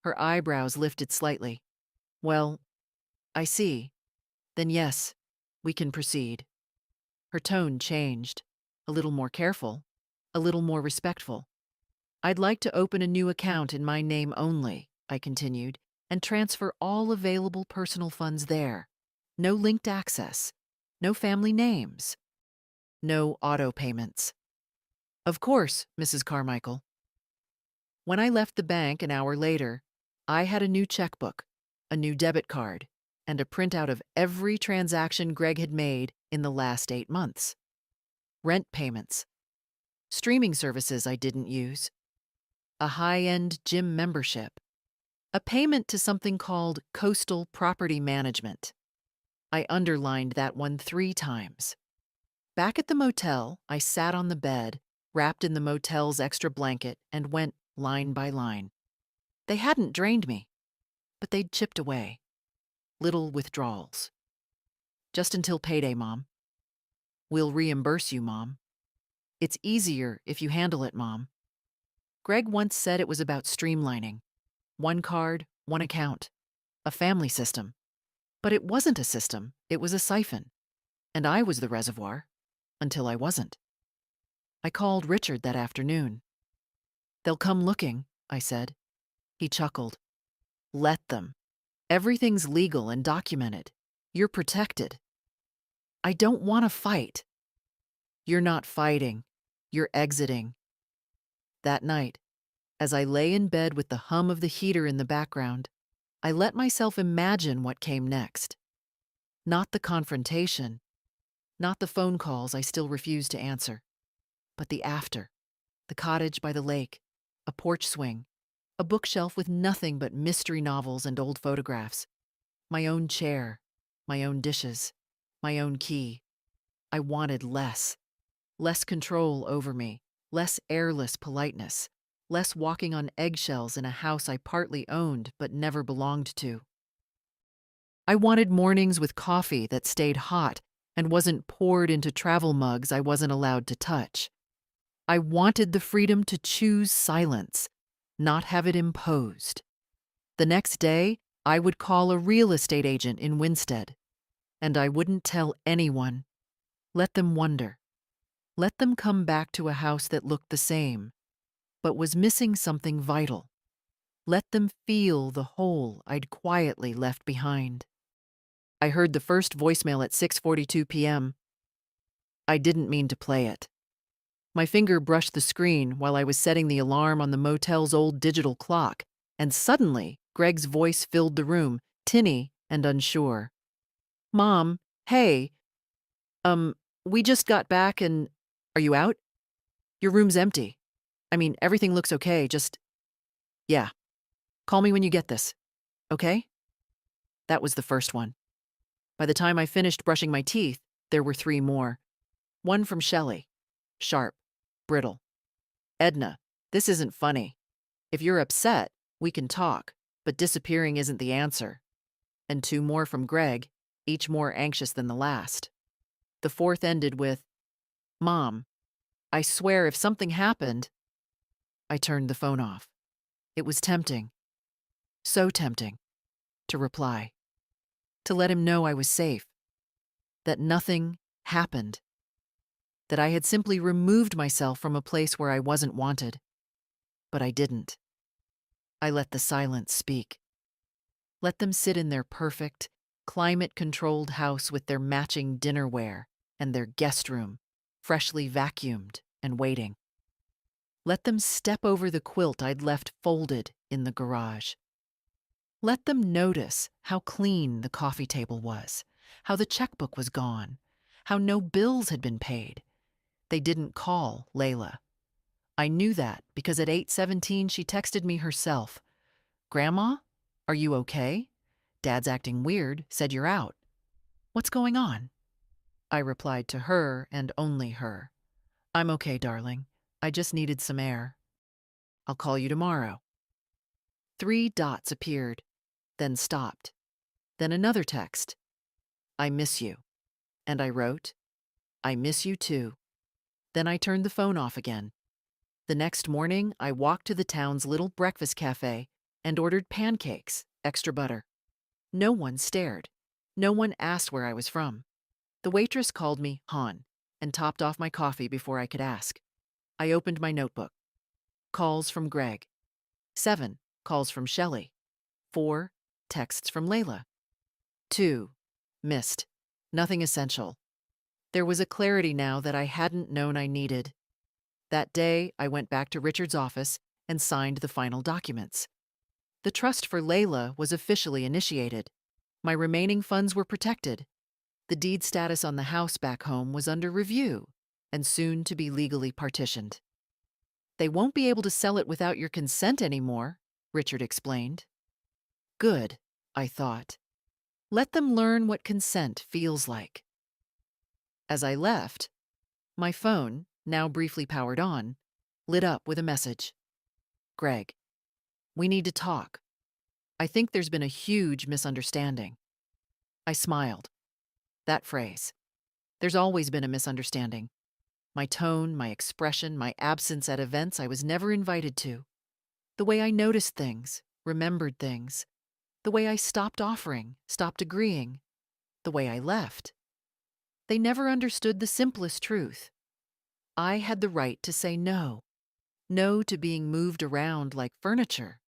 Her eyebrows lifted slightly. Well, I see. Then yes, we can proceed. Her tone changed. A little more careful, a little more respectful. I'd like to open a new account in my name only, I continued, and transfer all available personal funds there. No linked access. No family names. No auto payments. Of course, Mrs. Carmichael. When I left the bank an hour later, I had a new checkbook, a new debit card, and a printout of every transaction Greg had made in the last 8 months. Rent payments. Streaming services I didn't use. A high-end gym membership. A payment to something called Coastal Property Management. I underlined that one 3 times. Back at the motel, I sat on the bed, wrapped in the motel's extra blanket, and went line by line. They hadn't drained me, but they'd chipped away. Little withdrawals. Just until payday, Mom. We'll reimburse you, Mom. It's easier if you handle it, Mom. Greg once said it was about streamlining. One card, one account. A family system. But it wasn't a system, it was a siphon. And I was the reservoir. Until I wasn't. I called Richard that afternoon. They'll come looking, I said. He chuckled. Let them. Everything's legal and documented. You're protected. I don't want to fight. You're not fighting. You're exiting. That night, as I lay in bed with the hum of the heater in the background, I let myself imagine what came next. Not the confrontation, not the phone calls I still refuse to answer, but the after, the cottage by the lake, a porch swing, a bookshelf with nothing but mystery novels and old photographs, my own chair, my own dishes, my own key. I wanted less. Less control over me, less airless politeness, less walking on eggshells in a house I partly owned but never belonged to. I wanted mornings with coffee that stayed hot and wasn't poured into travel mugs I wasn't allowed to touch. I wanted the freedom to choose silence, not have it imposed. The next day, I would call a real estate agent in Winstead, and I wouldn't tell anyone. Let them wonder. Let them come back to a house that looked the same, but was missing something vital. Let them feel the hole I'd quietly left behind. I heard the first voicemail at 6:42 p.m. I didn't mean to play it. My finger brushed the screen while I was setting the alarm on the motel's old digital clock, and suddenly Greg's voice filled the room, tinny and unsure. Mom, hey, we just got back and... Are you out? Your room's empty. I mean, everything looks okay, just... Yeah. Call me when you get this. Okay? That was the first one. By the time I finished brushing my teeth, there were 3 more. One from Shelley. Sharp. Brittle. Edna, this isn't funny. If you're upset, we can talk, but disappearing isn't the answer. And 2 more from Greg, each more anxious than the last. The 4th ended with, Mom, I swear if something happened... I turned the phone off. It was tempting. So tempting. To reply. To let him know I was safe. That nothing happened. That I had simply removed myself from a place where I wasn't wanted. But I didn't. I let the silence speak. Let them sit in their perfect, climate-controlled house with their matching dinnerware and their guest room, freshly vacuumed and waiting. Let them step over the quilt I'd left folded in the garage. Let them notice how clean the coffee table was, how the checkbook was gone, how no bills had been paid. They didn't call Layla. I knew that because at 8:17 she texted me herself. Grandma, are you okay? Dad's acting weird, said you're out. What's going on? I replied to her and only her. I'm okay, darling. I just needed some air. I'll call you tomorrow. 3 dots appeared, then stopped. Then another text. I miss you. And I wrote, I miss you too. Then I turned the phone off again. The next morning, I walked to the town's little breakfast cafe and ordered pancakes, extra butter. No one stared. No one asked where I was from. The waitress called me Han and topped off my coffee before I could ask. I opened my notebook. Calls from Greg. 7 calls from Shelley. 4 texts from Layla. 2 missed. Nothing essential. There was a clarity now that I hadn't known I needed. That day, I went back to Richard's office and signed the final documents. The trust for Layla was officially initiated. My remaining funds were protected. The deed status on the house back home was under review and soon to be legally partitioned. They won't be able to sell it without your consent anymore, Richard explained. Good, I thought. Let them learn what consent feels like. As I left, my phone, now briefly powered on, lit up with a message. Greg, we need to talk. I think there's been a huge misunderstanding. I smiled. That phrase. There's always been a misunderstanding. My tone, my expression, my absence at events I was never invited to. The way I noticed things, remembered things. The way I stopped offering, stopped agreeing. The way I left. They never understood the simplest truth. I had the right to say no. No to being moved around like furniture.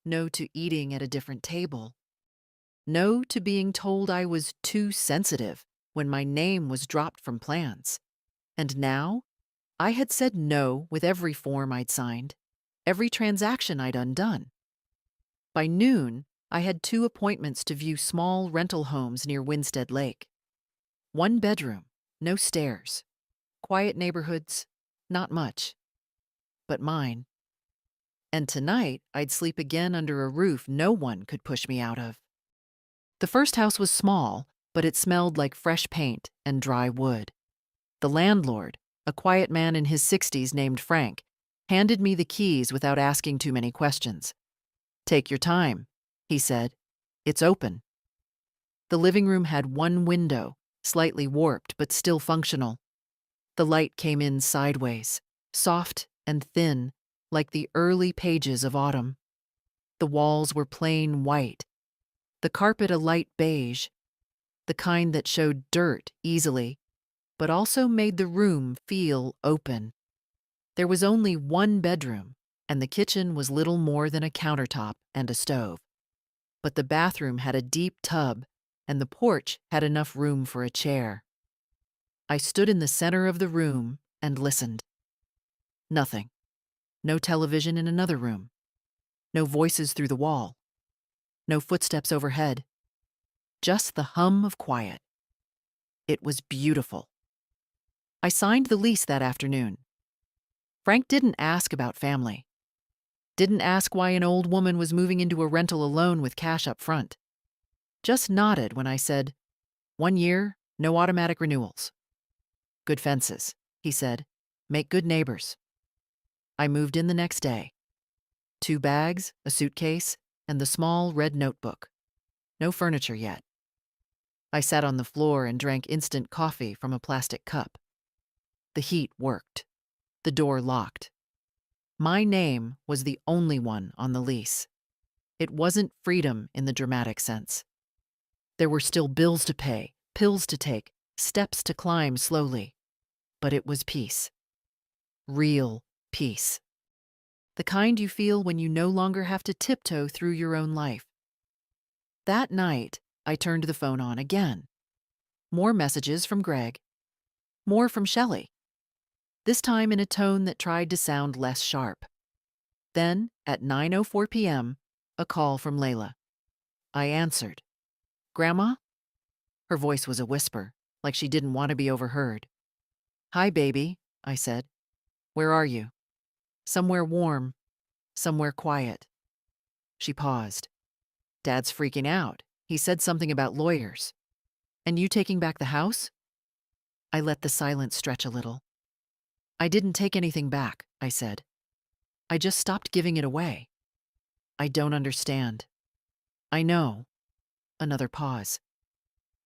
No to eating at a different table. No to being told I was too sensitive when my name was dropped from plans. And now, I had said no with every form I'd signed, every transaction I'd undone. By noon, I had 2 appointments to view small rental homes near Winstead Lake. 1 bedroom, no stairs. Quiet neighborhoods, not much. But mine. And tonight, I'd sleep again under a roof no one could push me out of. The first house was small, but it smelled like fresh paint and dry wood. The landlord, a quiet man in his 60s named Frank, handed me the keys without asking too many questions. Take your time, he said. It's open. The living room had 1 window, slightly warped but still functional. The light came in sideways, soft and thin, like the early pages of autumn. The walls were plain white, the carpet a light beige, the kind that showed dirt easily, but also made the room feel open. There was only 1 bedroom, and the kitchen was little more than a countertop and a stove. But the bathroom had a deep tub, and the porch had enough room for a chair. I stood in the center of the room and listened. Nothing. No television in another room. No voices through the wall. No footsteps overhead. Just the hum of quiet. It was beautiful. I signed the lease that afternoon. Frank didn't ask about family. Didn't ask why an old woman was moving into a rental alone with cash up front. Just nodded when I said, 1 year, no automatic renewals. Good fences, he said. Make good neighbors. I moved in the next day. 2 bags, a suitcase, and the small red notebook. No furniture yet. I sat on the floor and drank instant coffee from a plastic cup. The heat worked. The door locked. My name was the only one on the lease. It wasn't freedom in the dramatic sense. There were still bills to pay, pills to take, steps to climb slowly. But it was peace. Real peace. The kind you feel when you no longer have to tiptoe through your own life. That night, I turned the phone on again. More messages from Greg. More from Shelley. This time in a tone that tried to sound less sharp. Then, at 9:04 p.m., a call from Layla. I answered. Grandma? Her voice was a whisper, like she didn't want to be overheard. Hi, baby, I said. Where are you? Somewhere warm. Somewhere quiet. She paused. Dad's freaking out. He said something about lawyers. And you taking back the house? I let the silence stretch a little. I didn't take anything back, I said. I just stopped giving it away. I don't understand. I know. Another pause.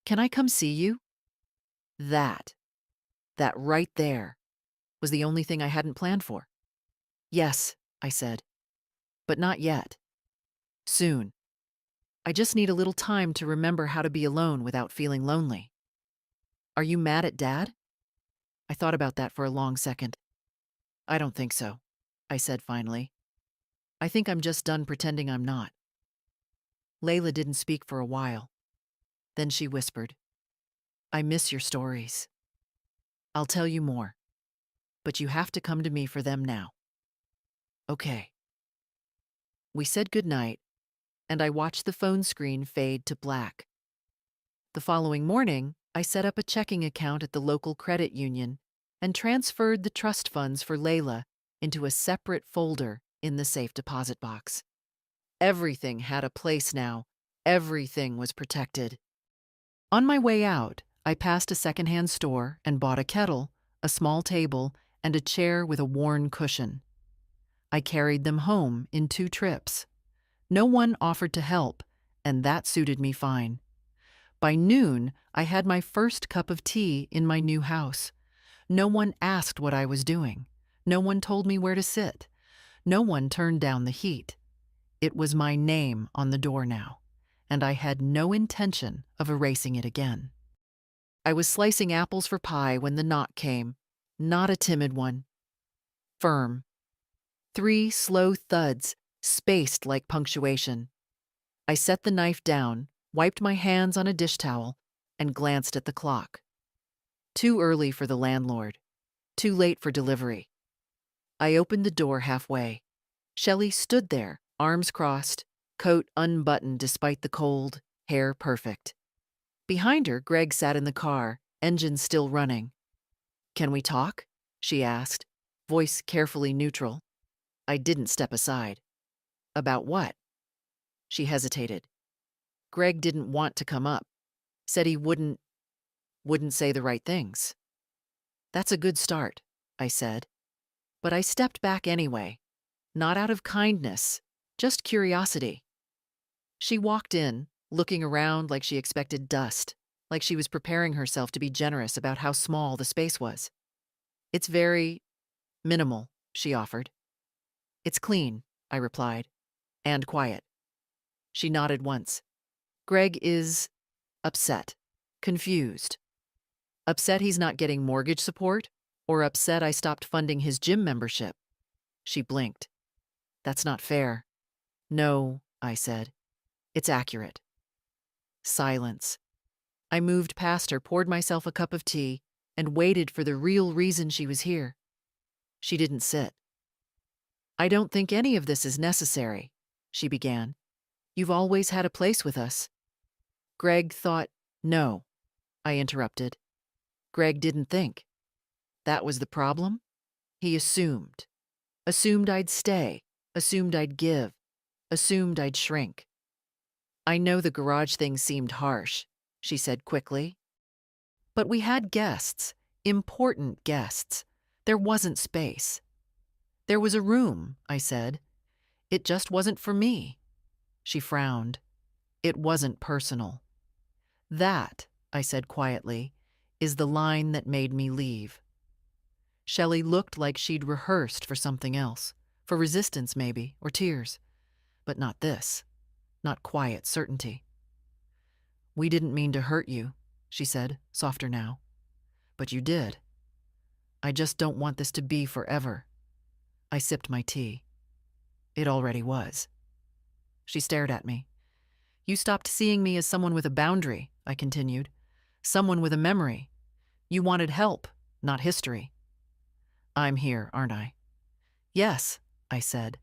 Can I come see you? That, that right there, was the only thing I hadn't planned for. Yes, I said, but not yet. Soon. I just need a little time to remember how to be alone without feeling lonely. Are you mad at Dad? I thought about that for a long second. I don't think so, I said finally. I think I'm just done pretending I'm not. Layla didn't speak for a while. Then she whispered, I miss your stories. I'll tell you more, but you have to come to me for them now. Okay. We said goodnight, and I watched the phone screen fade to black. The following morning, I set up a checking account at the local credit union and transferred the trust funds for Layla into a separate folder in the safe deposit box. Everything had a place now. Everything was protected. On my way out, I passed a secondhand store and bought a kettle, a small table, and a chair with a worn cushion. I carried them home in 2 trips. No one offered to help, and that suited me fine. By noon, I had my first cup of tea in my new house. No one asked what I was doing. No one told me where to sit. No one turned down the heat. It was my name on the door now, and I had no intention of erasing it again. I was slicing apples for pie when the knock came. Not a timid one. Firm. 3 slow thuds, spaced like punctuation. I set the knife down, wiped my hands on a dish towel, and glanced at the clock. Too early for the landlord. Too late for delivery. I opened the door halfway. Shelley stood there, arms crossed, coat unbuttoned despite the cold, hair perfect. Behind her, Greg sat in the car, engine still running. Can we talk? She asked, voice carefully neutral. I didn't step aside. About what? She hesitated. Greg didn't want to come up. Said he wouldn't say the right things. That's a good start, I said. But I stepped back anyway. Not out of kindness, just curiosity. She walked in, looking around like she expected dust, like she was preparing herself to be generous about how small the space was. It's very minimal, she offered. It's clean, I replied, and quiet. She nodded once. Greg is upset, confused. Upset he's not getting mortgage support, or upset I stopped funding his gym membership. She blinked. That's not fair. No, I said. It's accurate. Silence. I moved past her, poured myself a cup of tea, and waited for the real reason she was here. She didn't sit. I don't think any of this is necessary, she began. You've always had a place with us. Greg thought, no, I interrupted. Greg didn't think. That was the problem? He assumed. Assumed I'd stay, assumed I'd give, assumed I'd shrink. I know the garage thing seemed harsh, she said quickly. But we had guests, important guests. There wasn't space. There was a room, I said. It just wasn't for me. She frowned. It wasn't personal. That, I said quietly, is the line that made me leave. Shelley looked like she'd rehearsed for something else, for resistance maybe, or tears. But not this. Not quiet certainty. We didn't mean to hurt you, she said, softer now. But you did. I just don't want this to be forever. I sipped my tea. It already was. She stared at me. You stopped seeing me as someone with a boundary, I continued. Someone with a memory. You wanted help, not history. I'm here, aren't I? Yes, I said.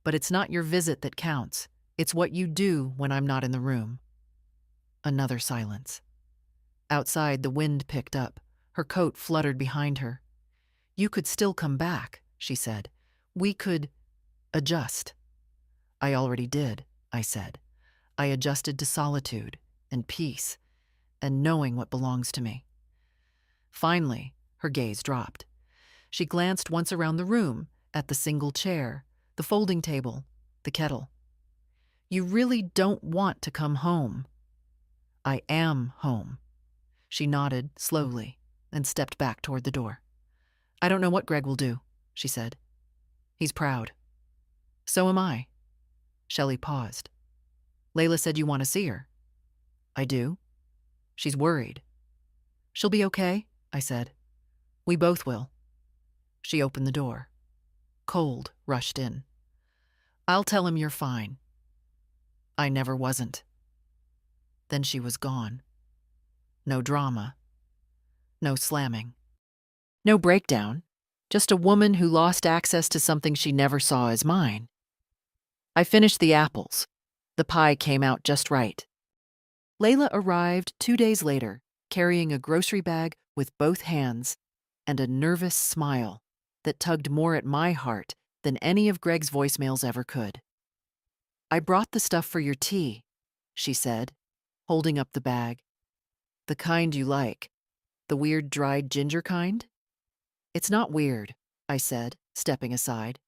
But it's not your visit that counts. It's what you do when I'm not in the room. Another silence. Outside, the wind picked up. Her coat fluttered behind her. You could still come back, she said. We could adjust. I already did, I said. I adjusted to solitude and peace and knowing what belongs to me. Finally, her gaze dropped. She glanced once around the room at the single chair, the folding table, the kettle. You really don't want to come home. I am home. She nodded slowly and stepped back toward the door. I don't know what Greg will do, she said. He's proud. So am I. Shelley paused. Layla said you want to see her. I do. She's worried. She'll be okay, I said. We both will. She opened the door. Cold rushed in. I'll tell him you're fine. I never wasn't. Then she was gone. No drama. No slamming. No breakdown. Just a woman who lost access to something she never saw as mine. I finished the apples. The pie came out just right. Layla arrived 2 days later, carrying a grocery bag with both hands and a nervous smile that tugged more at my heart than any of Greg's voicemails ever could. I brought the stuff for your tea, she said, holding up the bag. The kind you like. The weird dried ginger kind? It's not weird, I said, stepping aside.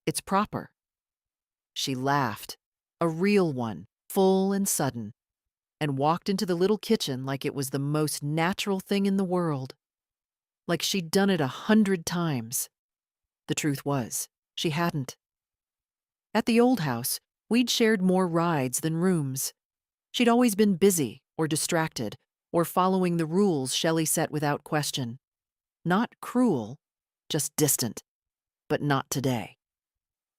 It's proper. She laughed, a real one, full and sudden, and walked into the little kitchen like it was the most natural thing in the world. Like she'd done it 100 times. The truth was, she hadn't. At the old house, we'd shared more rides than rooms. She'd always been busy or distracted or following the rules Shelley set without question. Not cruel, just distant, but not today.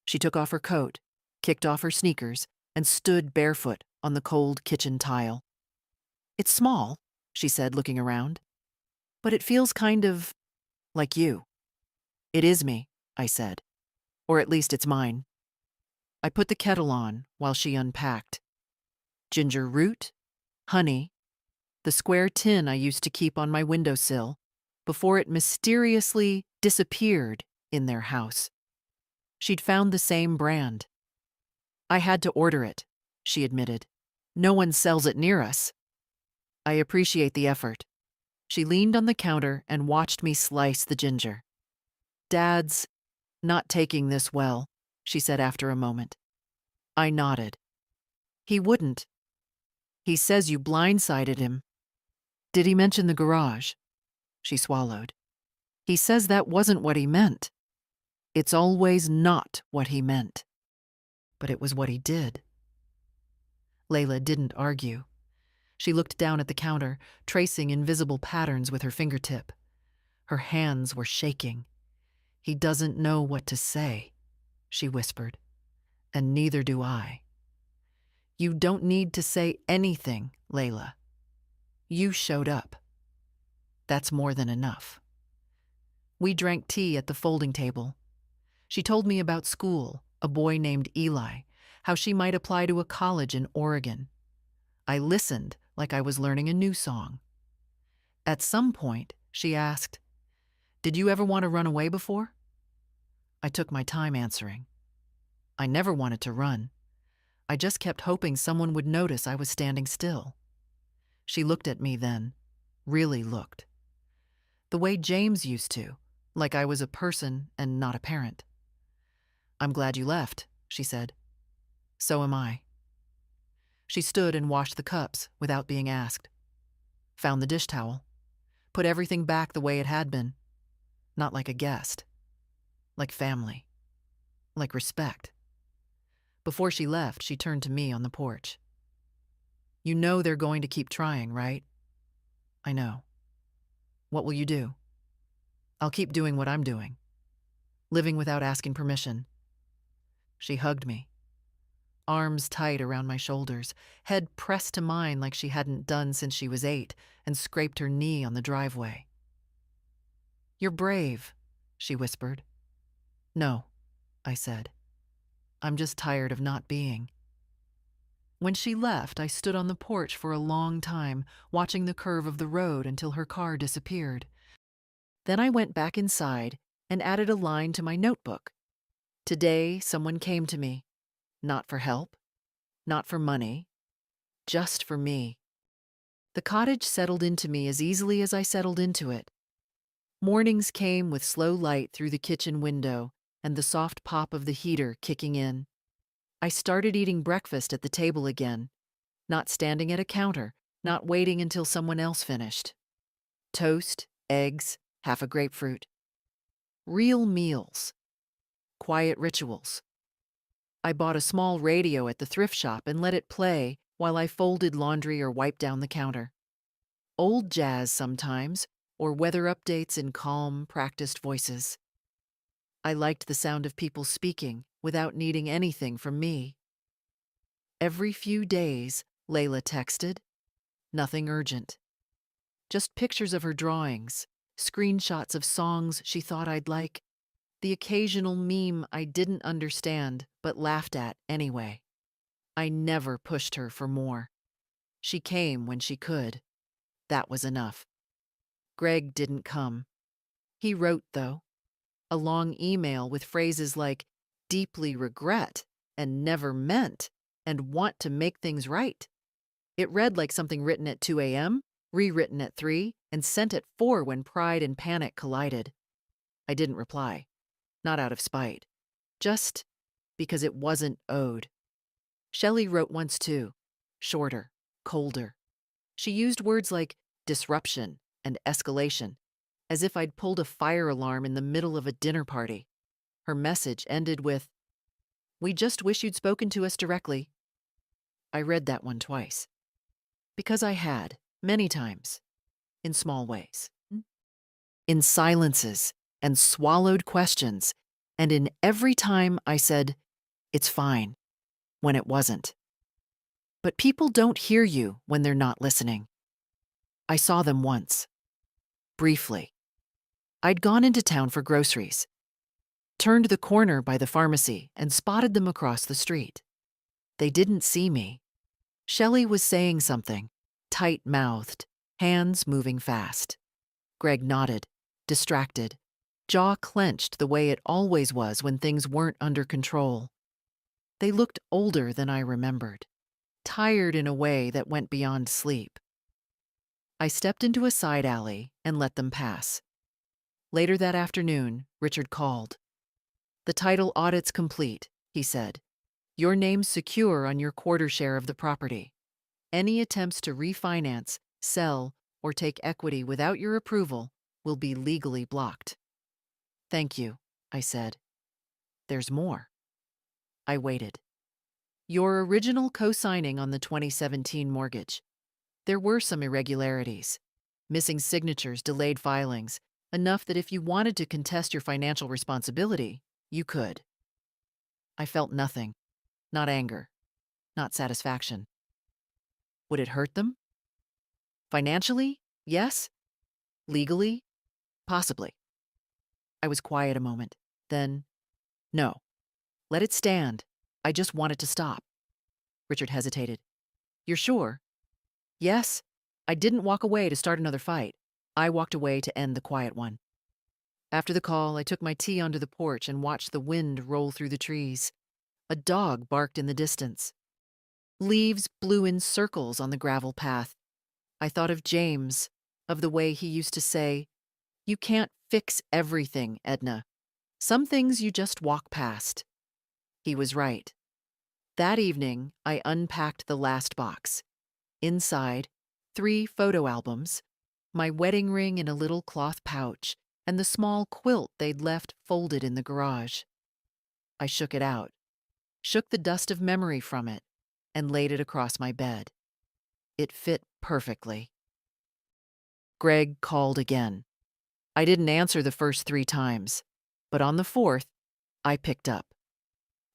She took off her coat, kicked off her sneakers, and stood barefoot on the cold kitchen tile. It's small, she said, looking around, but it feels kind of like you. It is me, I said, or at least it's mine. I put the kettle on while she unpacked. Ginger root, honey, the square tin I used to keep on my windowsill before it mysteriously disappeared in their house. She'd found the same brand. I had to order it, she admitted. No one sells it near us. I appreciate the effort. She leaned on the counter and watched me slice the ginger. Dad's not taking this well, she said after a moment. I nodded. He wouldn't. He says you blindsided him. Did he mention the garage? She swallowed. He says that wasn't what he meant. It's always not what he meant. But it was what he did. Layla didn't argue. She looked down at the counter, tracing invisible patterns with her fingertip. Her hands were shaking. He doesn't know what to say, she whispered. And neither do I. You don't need to say anything, Layla. You showed up. That's more than enough. We drank tea at the folding table. She told me about school, a boy named Eli, how she might apply to a college in Oregon. I listened like I was learning a new song. At some point, she asked, "Did you ever want to run away before?" I took my time answering. I never wanted to run. I just kept hoping someone would notice I was standing still. She looked at me then, really looked. The way James used to, like I was a person and not a parent. I'm glad you left, she said. So am I. She stood and washed the cups without being asked. Found the dish towel. Put everything back the way it had been. Not like a guest. Like family. Like respect. Before she left, she turned to me on the porch. You know they're going to keep trying, right? I know. What will you do? I'll keep doing what I'm doing. Living without asking permission. She hugged me. Arms tight around my shoulders, head pressed to mine like she hadn't done since she was 8, and scraped her knee on the driveway. You're brave, she whispered. No, I said. I'm just tired of not being. When she left, I stood on the porch for a long time, watching the curve of the road until her car disappeared. Then I went back inside and added a line to my notebook. Today, someone came to me. Not for help, not for money, just for me. The cottage settled into me as easily as I settled into it. Mornings came with slow light through the kitchen window and the soft pop of the heater kicking in. I started eating breakfast at the table again, not standing at a counter, not waiting until someone else finished. Toast, eggs, half a grapefruit. Real meals. Quiet rituals. I bought a small radio at the thrift shop and let it play while I folded laundry or wiped down the counter. Old jazz sometimes, or weather updates in calm, practiced voices. I liked the sound of people speaking without needing anything from me. Every few days, Layla texted. Nothing urgent. Just pictures of her drawings, screenshots of songs she thought I'd like, the occasional meme I didn't understand but laughed at anyway. I never pushed her for more. She came when she could. That was enough. Greg didn't come. He wrote, though, a long email with phrases like deeply regret and never meant and want to make things right. It read like something written at 2 a.m., rewritten at 3, and sent at 4 when pride and panic collided. I didn't reply. Not out of spite. Just because it wasn't owed. Shelley wrote once too. Shorter, colder. She used words like disruption and escalation, as if I'd pulled a fire alarm in the middle of a dinner party. Her message ended with, "We just wish you'd spoken to us directly." I read that one twice. Because I had, many times, in small ways. In silences and swallowed questions, and in every time I said, "It's fine," when it wasn't. But people don't hear you when they're not listening. I saw them once. Briefly. I'd gone into town for groceries, turned the corner by the pharmacy, and spotted them across the street. They didn't see me. Shelley was saying something, tight-mouthed, hands moving fast. Greg nodded, distracted, jaw clenched the way it always was when things weren't under control. They looked older than I remembered, tired in a way that went beyond sleep. I stepped into a side alley and let them pass. Later that afternoon, Richard called. "The title audit's complete," he said. "Your name's secure on your quarter share of the property. Any attempts to refinance, sell, or take equity without your approval will be legally blocked." "Thank you," I said. "There's more." I waited. "Your original co-signing on the 2017 mortgage. There were some irregularities. Missing signatures, delayed filings, enough that if you wanted to contest your financial responsibility, you could." I felt nothing. Not anger. Not satisfaction. Would it hurt them? Financially? Yes. Legally? Possibly. I was quiet a moment. Then, "No. Let it stand. I just want it to stop." Richard hesitated. "You're sure?" "Yes. I didn't walk away to start another fight. I walked away to end the quiet one." After the call, I took my tea onto the porch and watched the wind roll through the trees. A dog barked in the distance. Leaves blew in circles on the gravel path. I thought of James, of the way he used to say, "You can't fix everything, Edna. Some things you just walk past." He was right. That evening, I unpacked the last box. Inside, 3 photo albums, my wedding ring in a little cloth pouch, and the small quilt they'd left folded in the garage. I shook it out, shook the dust of memory from it, and laid it across my bed. It fit perfectly. Greg called again. I didn't answer the first 3 times, but on the 4th, I picked up.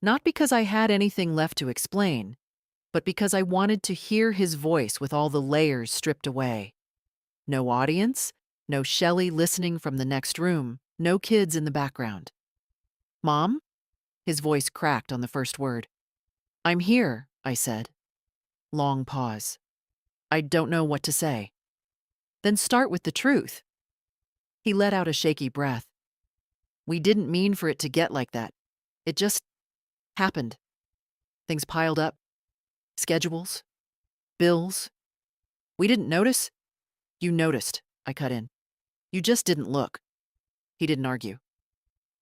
Not because I had anything left to explain, but because I wanted to hear his voice with all the layers stripped away. No audience, no Shelley listening from the next room, no kids in the background. "Mom?" His voice cracked on the first word. "I'm here," I said. Long pause. I don't know what to say. "Then start with the truth." He let out a shaky breath. "We didn't mean for it to get like that. It just happened. Things piled up. Schedules. Bills. We didn't notice." "You noticed," I cut in. "You just didn't look." He didn't argue.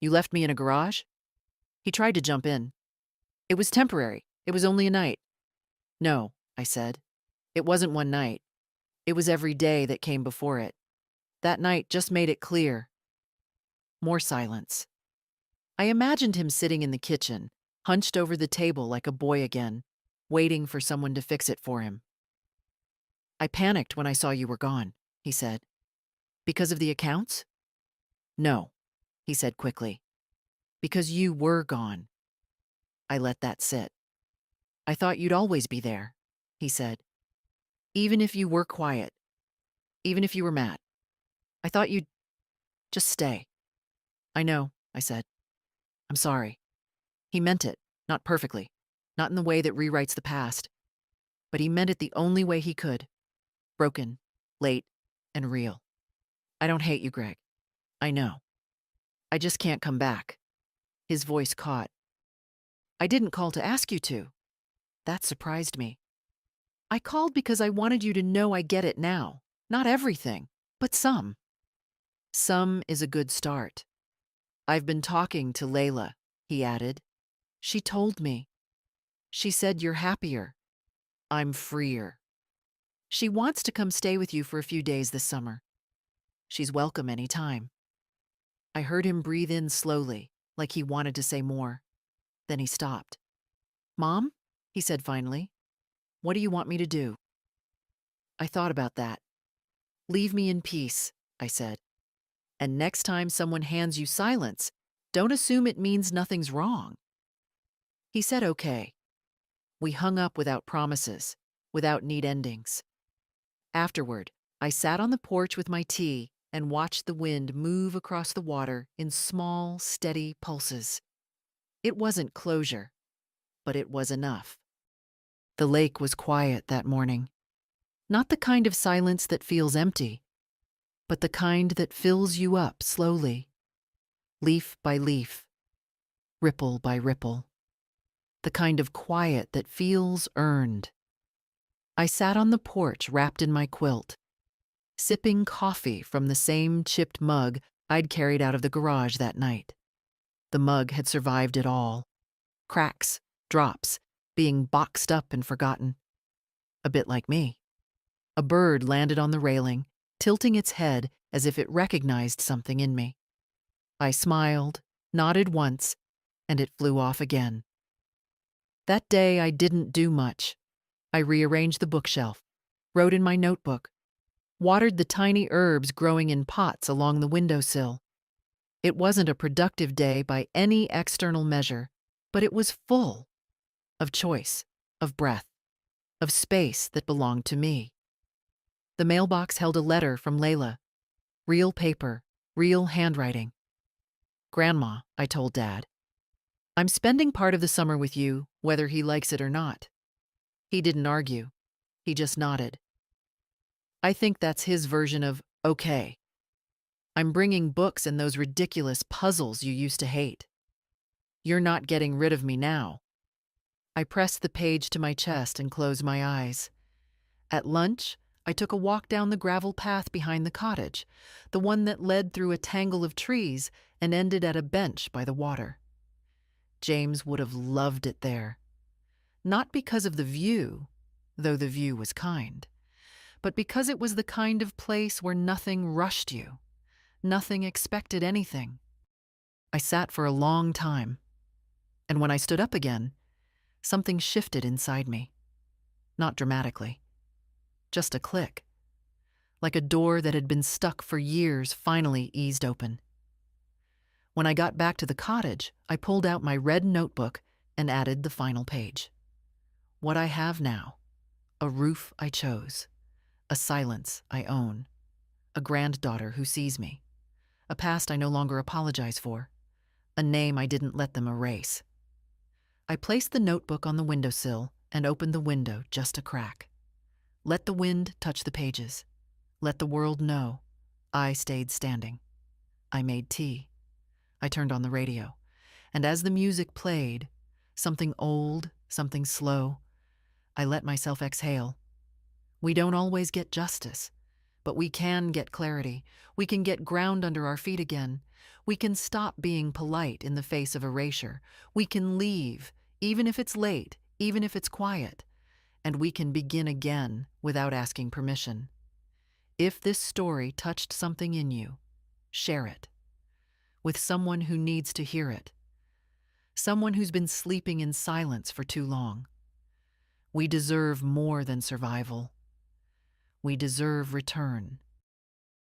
"You left me in a garage?" He tried to jump in. It was temporary. It was only a night. No, I said. It wasn't one night. It was every day that came before it. That night just made it clear. More silence. I imagined him sitting in the kitchen, hunched over the table like a boy again, waiting for someone to fix it for him. I panicked when I saw you were gone, he said. Because of the accounts? No, he said quickly. Because you were gone. I let that sit. I thought you'd always be there, he said. Even if you were quiet, even if you were mad. I thought you'd just stay. I know, I said. I'm sorry. He meant it, not perfectly, not in the way that rewrites the past, but he meant it the only way he could. Broken, late, and real. I don't hate you, Greg. I know. I just can't come back. His voice caught. I didn't call to ask you to. That surprised me. I called because I wanted you to know I get it now. Not everything, but some. Some is a good start. I've been talking to Layla, he added. She told me. She said you're happier. I'm freer. She wants to come stay with you for a few days this summer. She's welcome any time. I heard him breathe in slowly, like he wanted to say more. Then he stopped. Mom, he said finally, what do you want me to do? I thought about that. Leave me in peace, I said. And next time someone hands you silence, don't assume it means nothing's wrong. He said okay. We hung up without promises, without neat endings. Afterward, I sat on the porch with my tea and watched the wind move across the water in small, steady pulses. It wasn't closure, but it was enough. The lake was quiet that morning. Not the kind of silence that feels empty, but the kind that fills you up slowly, leaf by leaf, ripple by ripple. The kind of quiet that feels earned. I sat on the porch wrapped in my quilt, sipping coffee from the same chipped mug I'd carried out of the garage that night. The mug had survived it all. Cracks, drops, being boxed up and forgotten. A bit like me. A bird landed on the railing, tilting its head as if it recognized something in me. I smiled, nodded once, and it flew off again. That day I didn't do much. I rearranged the bookshelf, wrote in my notebook, watered the tiny herbs growing in pots along the windowsill. It wasn't a productive day by any external measure, but it was full of choice, of breath, of space that belonged to me. The mailbox held a letter from Layla. Real paper, real handwriting. Grandma, I told Dad, I'm spending part of the summer with you, whether he likes it or not. He didn't argue. He just nodded. I think that's his version of okay. I'm bringing books and those ridiculous puzzles you used to hate. You're not getting rid of me now. I pressed the page to my chest and closed my eyes. At lunch, I took a walk down the gravel path behind the cottage, the one that led through a tangle of trees and ended at a bench by the water. James would have loved it there. Not because of the view, though the view was kind, but because it was the kind of place where nothing rushed you, nothing expected anything. I sat for a long time, and when I stood up again, something shifted inside me. Not dramatically. Just a click. Like a door that had been stuck for years finally eased open. When I got back to the cottage, I pulled out my red notebook and added the final page. What I have now, a roof I chose, a silence I own, a granddaughter who sees me, a past I no longer apologize for, a name I didn't let them erase. I placed the notebook on the windowsill and opened the window just a crack. Let the wind touch the pages. Let the world know I stayed standing. I made tea. I turned on the radio, and as the music played, something old, something slow, I let myself exhale. We don't always get justice, but we can get clarity. We can get ground under our feet again. We can stop being polite in the face of erasure. We can leave, even if it's late, even if it's quiet, and we can begin again without asking permission. If this story touched something in you, share it with someone who needs to hear it, someone who's been sleeping in silence for too long. We deserve more than survival. We deserve return.